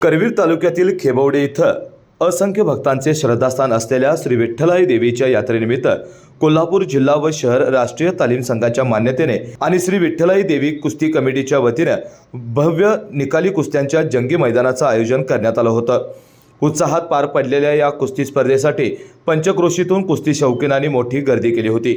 करवीर तालुक्यातील खेबवडे इथं असंख्य भक्तांचे श्रद्धास्थान असलेल्या श्री विठ्ठलाई देवीच्या यात्रेनिमित्त कोल्हापूर जिल्हा व शहर राष्ट्रीय तालीम संघाच्या मान्यतेने आणि श्री विठ्ठलाई देवी कुस्ती कमिटीच्या वतीने भव्य निकाली कुस्त्यांच्या जंगी मैदानाचं आयोजन करण्यात आलं होतं। उत्साहात पार पडलेल्या या कुस्ती स्पर्धेसाठी पंचक्रोशीतून कुस्ती शौकीनांनी मोठी गर्दी केली होती।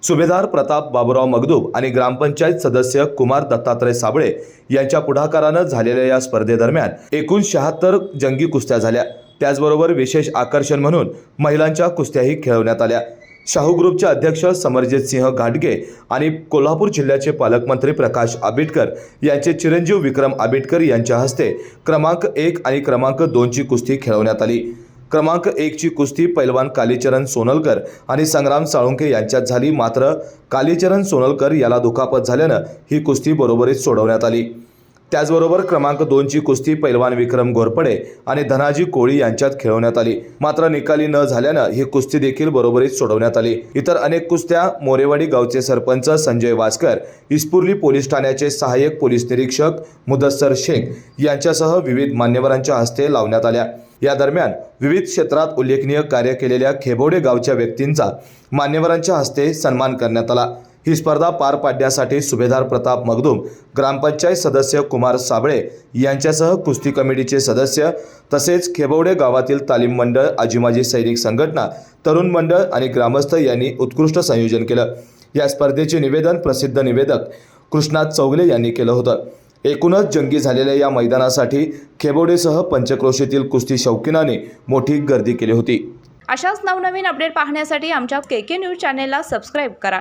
सुभेदार प्रताप बाबूराव मगदूम आणि ग्रामपंचायत सदस्य कुमार दत्तात्रय साबळे यांच्या पुढाकाराने झालेल्या या स्पर्धेदरम्यान एकूण 76 जंगी कुस्त्या झाल्या। त्याचबरोबर विशेष आकर्षण म्हणून महिलांच्या कुस्त्याही खेळवण्यात आल्या। शाहू ग्रुपचे अध्यक्ष समरजित सिंह घाटगे आणि कोल्हापूर जिल्ह्याचे पालकमंत्री प्रकाश आबिटकर यांचे चिरंजीव विक्रम आबिटकर यांच्या हस्ते क्रमांक 1 आणि क्रमांक 2 ची कुस्ती खेळवण्यात आली। क्रमांक 1 ची कुस्ती पैलवान कालीचरण सोनलकर आणि संग्राम साळुंखे यांच्यात झाली, मात्र कालीचरण सोनलकर याला दुखापत झाल्याने ही कुस्ती बरोबरीत सोडवण्यात आली। त्याचबरोबर क्रमांक 2 ची कुस्ती पैलवान विक्रम घोरपडे आणि धनाजी कोळी यांच्यात खेळवण्यात आली, मात्र निकाली न झाल्याने ही कुस्ती देखील बरोबरीत सोडवण्यात आली। इतर अनेक कुस्त्या मोरेवाडी गावचे सरपंच संजय वासकर, इस्पुर्ली पोलीस ठाण्याचे सहाय्यक पोलीस निरीक्षक मुदस्सर शेख यांच्यासह विविध मान्यवरांच्या हस्ते लावण्यात आल्या। या दरम्यान विविध क्षेत्रात उल्लेखनीय कार्य केलेल्या खेबवडे गावच्या व्यक्तींचा मान्यवरांच्या हस्ते सन्मान करण्यात आला। ही स्पर्धा पार पाडण्यासाठी सुभेदार प्रताप मगदूम, ग्रामपंचायत सदस्य कुमार साबळे यांच्यासह कुस्ती कमिटीचे सदस्य तसेच खेबवडे गावातील तालीम मंडळ, आजीमाजी सैनिक संघटना, तरुण मंडळ आणि ग्रामस्थ यांनी उत्कृष्ट संयोजन केलं। या स्पर्धेचे निवेदन प्रसिद्ध निवेदक कृष्णात चौगले यांनी केलं होतं। एकूणच जंगी झालेल्या या मैदानासाठी खेबवडेसह पंचक्रोशीतील कुस्ती शौकीनांनी मोठी गर्दी केली होती। अशाच नवनवीन अपडेट पाहण्यासाठी आमच्या KK न्यूज चॅनेलला सबस्क्राइब करा।